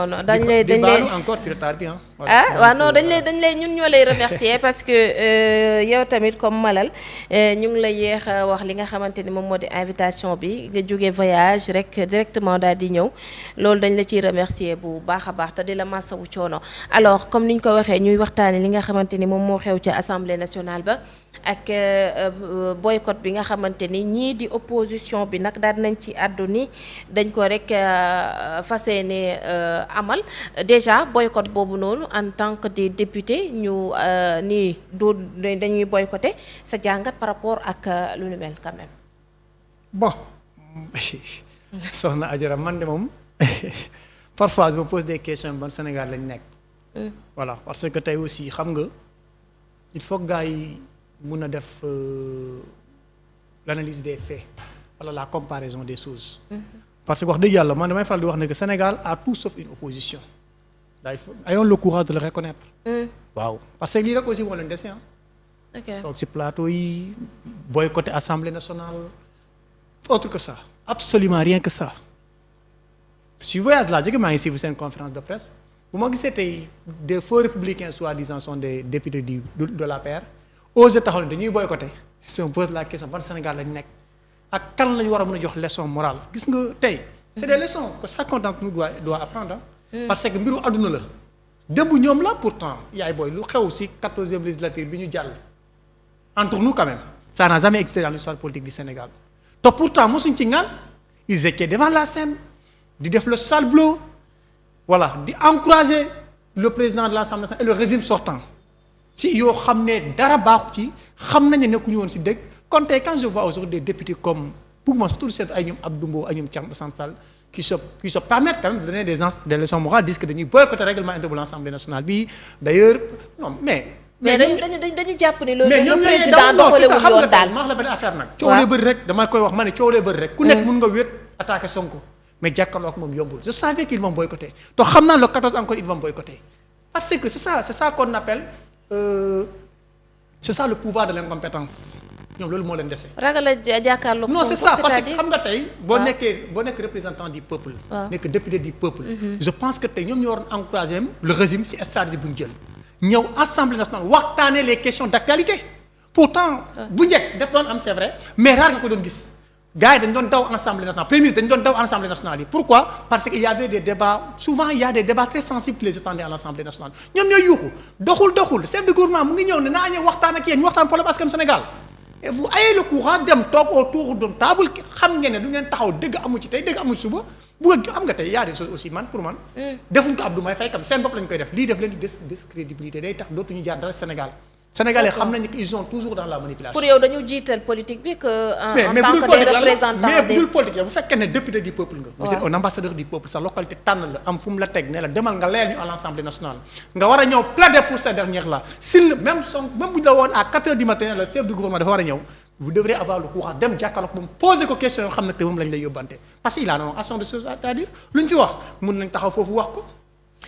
non dañ lay encore sur le retard bi waaw non dañ lay ñun ñoo lay remercier parce que yow tamit comme Malal ñu ngi la yéex a wax li nga xamante ni moom moo di invitation bi nga jóge voyage rek directement daal di ñëw loolu dañ la ciy remercier bu baax a baax te di la massawu coono alors comme ni ñu ko waxee ñuy waxtaane li nga xamante ni moom moo xew ci assemblée nationale ba ak boycott bi nga xamante ni ñii di opposition bi nag daal nañ ci àddu ni dañ ko rek fas yéene amal déjà boycott boobu noonu en tant que des députés ñu nii dañuy boycotter sa jàngat par rapport ak lu nu mel quand même. bon soxna Adjara man de moom parfois je me pose des questions ban Sénégal lañ nekk. voilà parce que tey aussi xam nga il faut gars yi mun a def l'analyse des faits wala la comparaison des choses. parce que wax dëgg yàlla man damay faral di wax ne que Sénégal a tout sauf une opposition. ayons le courage de le reconnaître. waaw parce que lii rek aussi moo leen dese ok donc ci plateau yi boycotter assemblée nationale autre que ça absolument rien que ça. si voyage laa jóge maa ngi suivre seen conférence de presse bu ma gisee tey des faux républicains soi-disant sont des députés de l'APR osé taxaw ne dañuy boycotter si on pose la question ban Sénégal lañ nekk ak kan lañu war a mën a jox leçon morale gis nga tey c'est des leçons que chacun d'entre nous doit apprendre parce que mbiru àdduna la démb ñoom la pourtant yaay booy lu xew ci 14e législature bi ñu jàll entre nous quand même ça n'a jamais existé dans l'histoire politique du Sénégal te pourtant mosuñ ci ngaan ils étaient devant la scène di def le sale boulot voilà di encourager le président de l'Assemblée nationale et le régime sortant si yoo xam ne dara baaxu ci xam nañ ne nekkuñu woon ci dëgg kon tey quand je vois aujourd'hui des députés comme pour moi surtout seet ay ñoom Abdou Mbow ay ñoom Thierno Alassane Sall qui se permettent quand même de donner des leçons morales disent que dañuy boycotter règlement intérieur de l'Assemblée nationale bi d'ailleurs non mais dañu jàpp ni loolu mais ñoom président doxalewul yoon daal ma wax la benn affaire nag coow lee bëri rek dama koy wax ma ne coow lee bëri rek ku nekk mun nga wéet attaquer Sonko mais jàkkaarloo ak moom yombul je savais qu'ils vont boycotter te xam naa le 14 encore ils vont boycotter parce que c'est ça qu'on appelle c'est ça le pouvoir de l'incompétence ñoom loolu moo leen dese. ragal a jàkkaarloo non c'est ça parce que xam nga tey boo nekk représentant du peuple nekk député du peuple je pense que tey ñoom ñoo waroon encourager le régime ci stratégie bu ñu jël ñëw assemblée nationale waxtaanee les questions d'actualité pourtant bu njëkk def doon am c'est vrai mais rare nga ko doon gis gars yi dañu doon daw assemblée nationale premier ministre dañu doon daw assemblée nationale yi pourquoi parce que il y avait des débats souvent il y a des débats très sensibles qui les attendaient à l'assemblée nationale ñoom ñooy yuuxu doxul chef de gouvernement mu ngi ñëw ne naa ñëw waxtaan ak yéen ñu waxtaan problème askan Sénégal et vous ayez le courage dem toog autour d'une table xam ngeen ne du ngeen taxaw dëgg amu ci tey dëgg amu ci suba bu xam nga tey y a des choses aussi man pour man defuñ ko Abdou May Faye kam seen bopp lañ koy def lii def leen di discrédibilité day tax dootuñu jaar dara Sénégal Sénégalais xam nañu qu'ils sont toujours dans la manipulation. pour yow dañu jiital politique bi que en tant que des représentants mais bu dul politique bu fekkee ne député du peuple nga. vous êtes un ambassadeur du peuple sa localité tànn la am fu mu la teg ne la demal nga leer ñu à l'Assemblée nationale nga war a ñëw plaider pour ces dernières là s'il même bu ñu la woon à 4 heures du matin le chef du gouvernement dafa war a ñëw vous devrez avoir le courage dem jàkkaarloog moom poser ko question yoo xam ne te moom lañ lay yóbbante parce que il a non action de choses à dire lu ñu fi wax mun nañ taxaw foofu wax ko.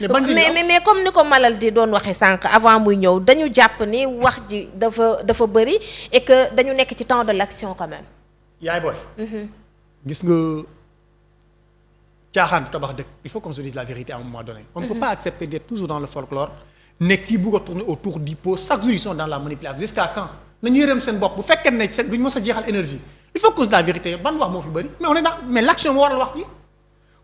mais comme ni ko Malal di doon waxee sànq avant muy ñëw dañu jàpp ni wax ji dafa bëri et que dañu nekk ci temps de l'action quand même. yaay booy. gis nga caaxaan du tabax dëkk il faut qu'on se dise la vérité à un moment donné. on ne peut pas accepter d'être toujours dans le folklore nekk kii bëgg a tourner autour du pot chaque jour ils sont dans la manipulation jusqu'à quand nañu yërëm seen bopp bu fekkee ne seen duñ mës a jeexal énergie il faut qu'on se dise la vérité ban wax moo fi bëri mais on est dans mais l'action moo waral wax ji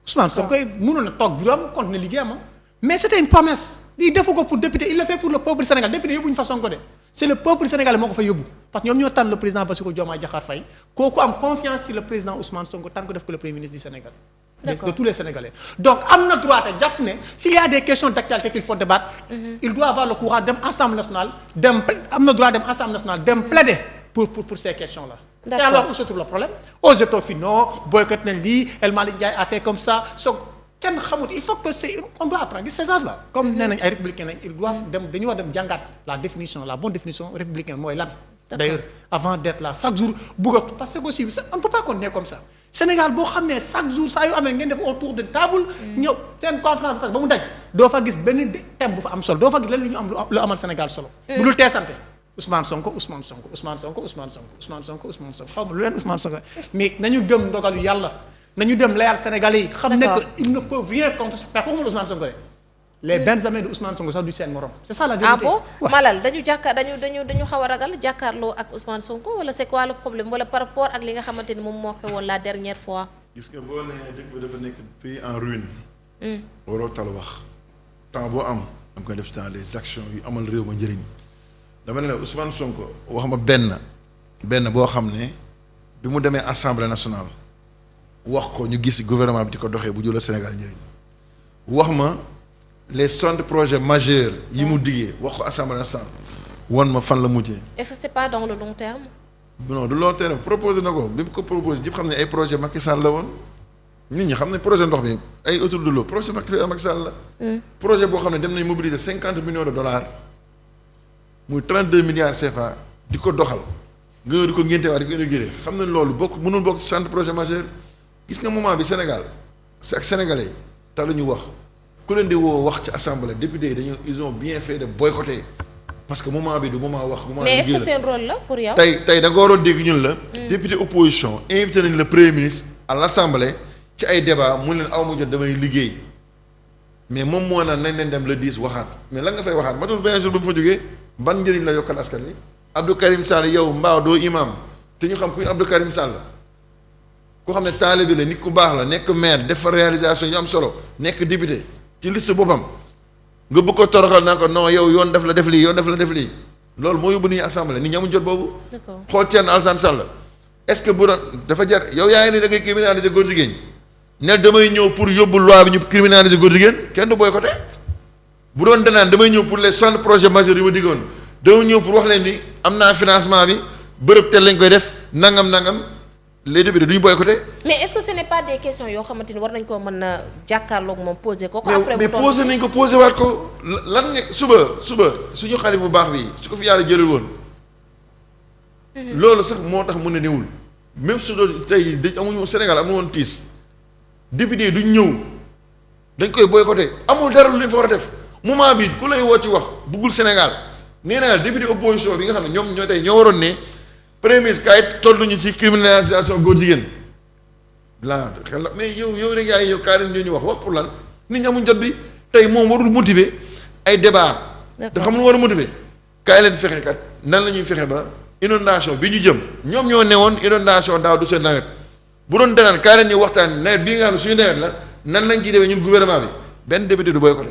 Ousmane Sonko mënoon na toog bureau am continuer liggéeyam mais c'était une promesse lii defu ko pour député il le fait pour le peuple sénégalais député yóbbuñu fa Sonko de c'est le peuple sénégalais moo ko fa yóbbu parce que ñoom ñoo tànn le président Bassirou Diomaye Diakhar Faye kooku am confiance ci le président Ousmane Sonko tànn ko def ko le premier ministre du Sénégal de tous les Sénégalais donc am na droit te jàpp ne s'il y a des questions d'actualité qu'il faut débattre il doit avoir le courage dem Assemblée nationale dem am na droit dem Assemblée nationale dem plaider pour ces questions là. Et alors où se trouve le problème aux États-Unis non boycott nañ lii El Malick Ndiaye a fait comme ça kenn xamut il faut que c'est on doit apprendre ces gens-là comme nee nañ ay républicains lañ ils doivent dem dañu war dem jàngaat la définition la bonne définition républicaine mooy lan. d'ailleurs avant d'être là chaque jour bëgg a parce que aussi on ne peut pas continuer comme ça Sénégal boo xam ne chaque jour saa yu amee ngeen def autour de table. ñëw seen conférence ba mu daj doo fa gis benn thème bu fa am solo doo fa gis lenn lu ñu am lu amal Sénégal solo. bu dul teesante Ousmane Sonko Ousmane Sonko Ousmane Sonko Ousmane Sonko Ousmane Sonko Ousmane Sonko xaw ma lu leen Ousmane Sonko mais nañu gëm ndogalu yàlla. nañu dem layal Sénégalais yi. xam ne D'accord. que ils ne peuvent rien contre par contre Ousmane Sonko les Benjamins de Ousmane Sonko sax du seen morom. c'est ça la vérité. ah bon Ouais. Malal dañu xaw a ragal jàkkaarloo ak Ousmane Sonko wala c'est quoi le problème wala par rapport ak li nga xamante ni moom moo xewoon la dernière fois. gis nga boo nee dëkk bi dafa nekk pays en ruine. waroo tal wax temps boo am da nga koy def dans les actions yu amal réew ma njëriñ dama ne la Ousmane Sonko wax ma benn boo xam ne bi mu demee assemblée nationale wax ko ñu gis gouvernement bi di ko doxee bu jëlee Sénégal njëriñ wax ma les 60 projets majeurs yi mu diggee wax ko assemblée nationale wan ma fan la mujjee. est-ce que c'est pas dans le long terme. non du long terme proposé na ko bi mu ko proposé ñëpp xam ne ay projet Macky Sall la woon nit ñi xam ne projet ndox bi ay autour de l'eau projet Macky Sall la. projet boo xam ne dem nañ mobiliser 50 millions de dollars muy 32 milliards CFA di ko doxal nga ñëw di ko ngéntewaat di ko inauguré xam nañ loolu mënul bokk ci centre projet majeur gis nga moment bi Sénégal ak sénégalais yi talu ñu wax ku leen di woo wax ci assemblée député yi ils ont bien fait de boycotter parce que moment bi du moment wax. moment mais est-ce que seen rôle la pour yow. tey da nga waroon dégg ñun la. député opposition invité nañ le premier ministre à l'assemblée ci ay débat mu leen aw ma jot damay liggéey mais moom moo naan nañ leen dem le 10 waxaat mais lan nga fay waxaat matul 20 jours ba mu fa jógee ban njëriñ la yokkal askan wi Abdou Karim Sall yow mbaaw doo imam te ñu xam kuy Abdou Karim Sall ku xam ne taalibe la nit ku baax la nekk maire def fa réalisation yu am solo nekk député ci liste boppam nga bëgg ko toroxal naa ko non yow yoon def la def lii loolu moo yóbbu nit ñi assemblée nit ñi amuñ jot boobu. d'accord xool Thierno Alassane Sall est-ce que bu doon dafa jar yow yaa ngi ne da ngay criminaliser góor jigéen ne damay ñëw pour yóbbu loi bi ñu criminaliser góor jigéen kenn du boycotté bu doon danaan damay ñëw pour les 60 projets majeurs yu ma diggoon damay ñëw pour wax leen ni am naa financement bi bërëb tel lañ koy def nangam les députés du ñu boycotté. mais est-ce que ce n'est pas des questions yoo xamante ni war nañ koo mën a jàkkaarloog moom poser ko. mais posé nañ ko posé waat ko lan nga suba suñu xalif bu baax bi su ko fi yàlla jëlal woon. loolu sax moo tax mu ne newul même su doon tey amuñu Sénégal amul woon tiis député duñ ñëw dañ koy boycotté amul dara lu leen fa war a def moment bi ku lay woo ci wax buggul Sénégal nee naa député opposition bi nga xam ne ñoom ñoo tey ñoo waroon ne. premier ministre kaay tolluñu ci criminalisation góor jigéen la xel la mais yow rek yaay yow kaay ñu wax pour lan nit ñi amuñ jot bi tey moom warul motiver ay débat te xam lu war a motiver kaay leen fexe kat nan la ñuy fexe ba inondation bi ñu jëm ñoom ñoo newoon inondation daaw du seen nawet bu doon danaan kaay leen ñu waxtaan nawet bii nga xam ne suñu nawet la nan lañ ciy defee ñun gouvernement bi benn député du boycotté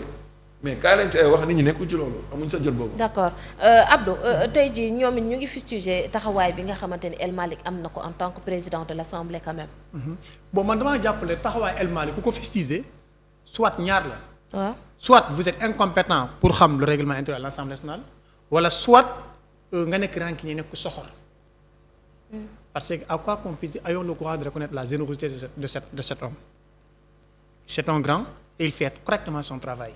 mais kaa leen ci ay wax nit ñi nekkul ci loolu amuñ sa jot boobu. d'accord Abdou tey jii ñoom it ñu ngi fustigé taxawaay bi nga xamante ni El Malick am na ko en tant que président de l'Assemblée quand même. bon man damaa jàppale taxawaay El Malick ku ko fustigé soit ñaar la. waaw soit vous êtes incompétent pour xam le règlement intérieur de l'Assemblée nationale wala soit nga nekk rancunier nekk ku soxor. parce que à quoi qu'on puisse dire ayons le courage de reconnaître la générosité de cet homme. c'est un grand et il fait correctement son travail.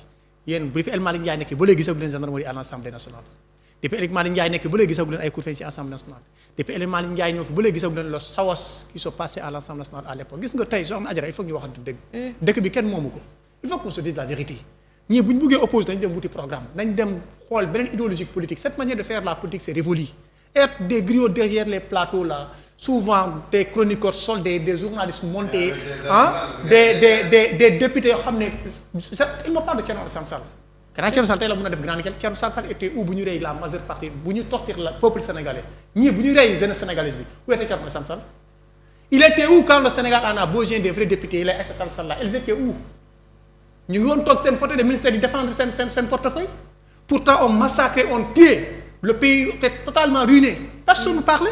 yéen bu fi El Malick Ndiaye nekk ba léegi gisagu leen gendarmerie à l'Assemblée nationale depuis El Malick Ndiaye nekk ba léegi gisagu leen ay coups de feu ci Assemblée nationale depuis El Malick Ndiaye ñëw fi ba léegi gisagu leen le chaos qui se passait à l'Assemblée nationale à l'époque gis nga tey soxna Adjara il faut que ñu waxante dëgg dëkk bi kenn moomu ko il faut qu'on se dise la vérité ñii bu ñu bëggee opposer nañ dem wuti programme nañ dem xool beneen idéologie politique cette manière de faire la politique c'est révolu être des griots derrière les plateaux là souvent des chroniqueurs soldés des journalistes montés des députés yoo xam ne il me parle de Thierno Alassane Sall gannaaw Thierno Sall tey la mën a def grand nickel Thierno Sall était où bu ñu rey la majeure partie bu ñu tortir le peuple sénégalais ñii bu ñu rey jeunesse sénégalaise bi où était Thierno Alassane Sall il était où quand le Sénégal en a besoin des vrais députés les Aïssata Tall Sall là ils étaient où ñu ngi woon toog seen fauteuil de ministère di défendre seen portefeuille pourtant on massacrait on tuait le pays était totalement ruiné personne ne parlait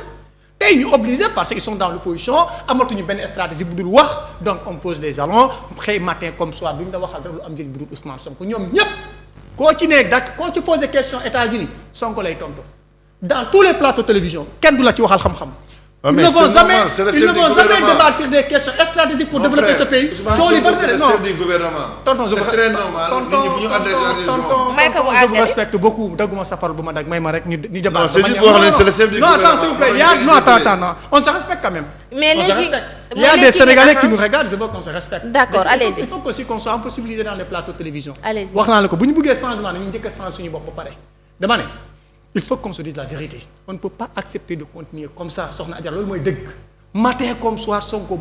tey ñu obligé parce qu'ils sont dans l'opposition amatuñu benn stratégie bu dul wax donc on pose des jalons xëy matin comme soir duñu la waxal rek lu am njëriñ bu dul Ousmane Sonko ñoom ñépp koo ci ne dak koo ci posé question États-Unis Sonko lay tontu dans tous les plateaux télévision kenn du la ci waxal xam-xam. ils ne vont jamais débattre sur des questions stratégiques pour développer ce pays. coow li bari na non tonton je vous respecte beaucoup dagguma sa parole bu ma dag may ma rek ñu débat. non c'est juste wax leen c'est le chef du gouvernement. non attends s'il vous plaît non attends on se respecte quand même. mais léegi il y a des Sénégalais qui nous regardent je veux qu'on se respecte. d'accord allez-y il faut aussi qu'on soit un peu civilisé dans les plateaux télévision. allez-y wax naa la ko bu ñu bëggee changement nañu njëkk a changer suñu bopp ba pare dama ne. il faut qu'on se dise la vérité on ne peut pas accepter de continuer comme ça soxna Adja loolu mooy dëgg matin comme soir Sonko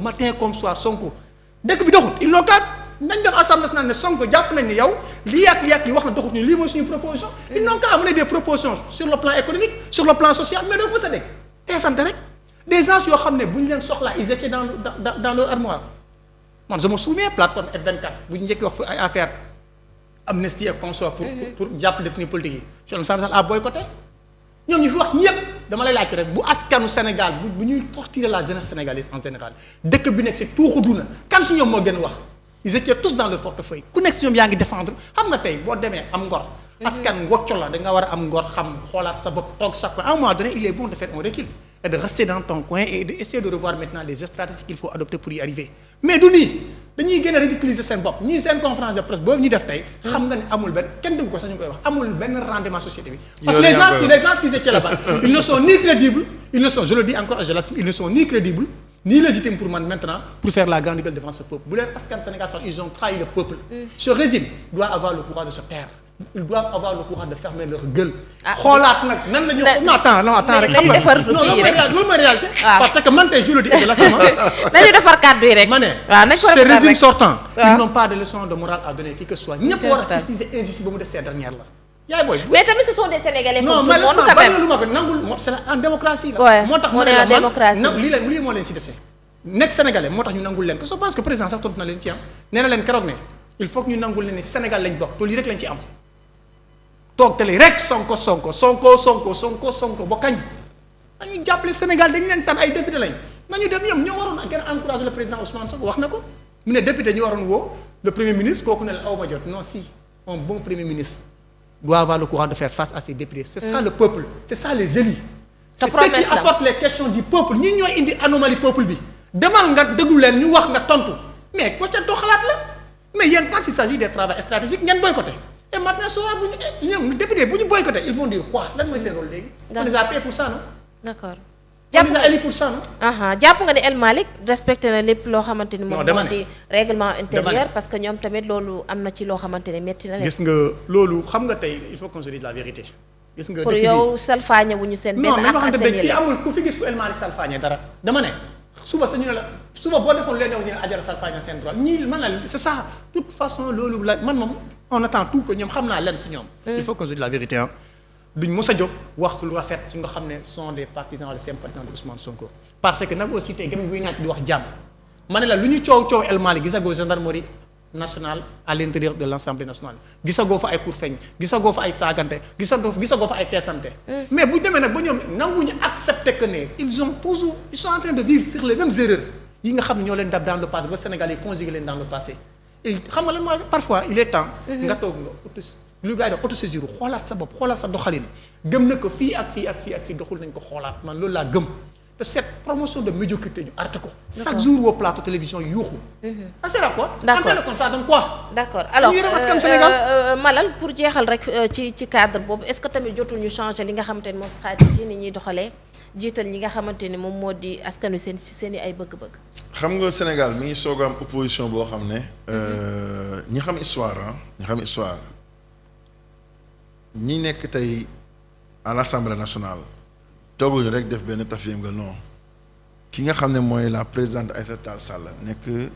dëkk bi doxut ils n'ont qu'à nañ dem assemblée nationale ne Sonko jàpp nañ ne yow lii ak yi wax na doxut ñu lii mooy suñu proposition. ils n'ont qu'à amener des propositions sur le plan économique sur le plan social mais doo ko mës a dégg tey sant rek des gens yoo xam ne bu ñu leen soxlaa ils étaient dans leur armoire man je me souviens plateforme F24 bu ñu njëkk wax ay affaire amnistie et consort pour jàpp détenu politique yi Cheikh Sall a boycotté ñoom ñu fi wax ñëpp dama lay laaj rek bu askanu Sénégal bu ñuy torturer la jeunesse sénégalaise en général dëkk bi nekk si tuuxu duna kan si ñoom moo gën wax ils étaient tous dans leur portefeuille ku nekk si ñoom yaa ngi défendre xam nga tey boo demee am ngor askan wocco la da nga war a am ngor xam xoolaat sa bopp toog sa coin à un moment donné il est bon de faire un recul et de rester dans ton coin et d'essayer de revoir maintenant les stratégies qu'il faut adopter pour y arriver mais du nii dañuy gën a ridiculiser seen bopp ñii seen conférence de presse boobu ñu def tey xam nga ne amul benn kenn dégg ko sax ñu koy wax amul benn rendement société bi parce que les gens qui étaient là-bas ils ne sont ni crédibles ils ne sont je le dis encore et je l'assume ils ne sont ni crédibles ni légitimes pour man maintenant pour faire la grande gueule devant ce peuple bu leen askan Sénégal sax ils ont trahi le peuple ce régime doit avoir le courage de se taire ils doivent avoir le courage de fermer leur gueule. xoolaat nag nan la ñu. non attends rek. nañu defar tuuti yi rek loolu mooy réalité. parce que man tey je le dis de la sama. nañu defar kàddu yi rek. ma ne ce régime sortant. ils n'ont pas de leçon de morale à donner qui que ce soit. ñëpp war a fusiliser injustice ba mu def ces dernières là. yaay booy. mais tamit ce sont des Sénégalais. non mais laisse-moi bañ lu ma ko nangul c'est en démocratie la. moo tax ma ne la man lii moo leen si dese. nekk Sénégalais moo tax ñu nangul leen que je pense que président sax tontu na leen ci am nee na leen keroog ne il faut que ñu nangul leen ne Sénégal lañ bokk te lii rek lañ ci am toog tele rek sonko ba kañ nañu jàppale Sénégal dañu leen tan ay député lañ nañu dem ñoom ñoo waroon gën a encourager le président Ousmane Sonko wax na ko mu ne député ñu waroon woo le premier ministre kooku ne la aw ma jot non si un bon premier ministre doit avoir le courage de faire face à ses députés c'est ça le peuple c'est ça les élus c'est ceux qui apportent les questions du peuple ñi ñooy indi anomalie peuple bi demal nga déglu leen ñu wax nga tontu mais ko ca doo xalaat la mais yéen quand il s'agit des travaux stratégiques ngeen boycotté et maintenant soo bu ñoom député bu ñu boycotté ils vont dire quoi lan mooy seen rôle léegi. on les a payés pour ça non. d'accord on les a élus pour ça non. jàpp nga ne El Malick respecté na lépp loo xamante ni moom moo di règlement intérieur parce que ñoom tamit loolu am na ci loo xamante ne métti na leen. gis nga loolu xam nga tey il faut qu'on se dise la vérité. gis nga pour yow salfaañe wu ñu seen. benn ak ak seen fii amul ku fi gis fu El Malick salfaañe dara dama ne. suba sa ñu ne la suba boo defoon leen ñu ne Adjara salfaañe seen droit ñii man la c'est ça de toute façon loolu la man moom on attend tout que ñoom xam naa leen si ñoom. il faut qu'on se dise la vérité ah. duñ mës a jóg wax lu rafet su nga xam ne sont des partisans wala sympathisants de Ousmane Sonko. parce que nag aussi tey gëm buy naaj di wax jàmm ma ne la lu ñu coow El Malick gisagoo gendarmerie nationale à l'intérieur de l'Assemblée nationale gisagoo fa ay cour feeñ gisagoo fa ay saagante gisagoo fa ay teesante. mais bu demee nag ba ñoom nanguñu accepter que ne ils sont en train de vivre sur les mêmes erreurs yi nga xam ne ñoo leen dab dans le passé ba Sénégal yi conjugué leen dans le passé. xam nga lan mooy parfois il est temps. nga toog nga lu gars yi doon autosaisir xoolaat sa bopp xoolaat sa doxalin gëm na ko fii ak fii doxul nañ ko xoolaat man loolu laa gëm. te cette promotion de médiocrité ñu arrêté ko. chaque jour au plateau télévision yuuxu. ça sert à quoi. d'accord en fait comme ça donc quoi. d'accord alors Malal pour jeexal rek ci cadre boobu est-ce que tamit jotul ñu changer li nga xamante ni moom stratégie ni ñuy doxalee jiital ñi nga xamante ni moom moo di askan wi seen i ay bëgg-bëgg. xam nga Sénégal mi ngi soog a am opposition boo xam ne. ñi xam histoire ñi nekk tey à l'Assemblée nationale. tooguñu rek def benn tafiyam nga non ki nga xam ne mooy la présidente Aïssata Tall Sall nekk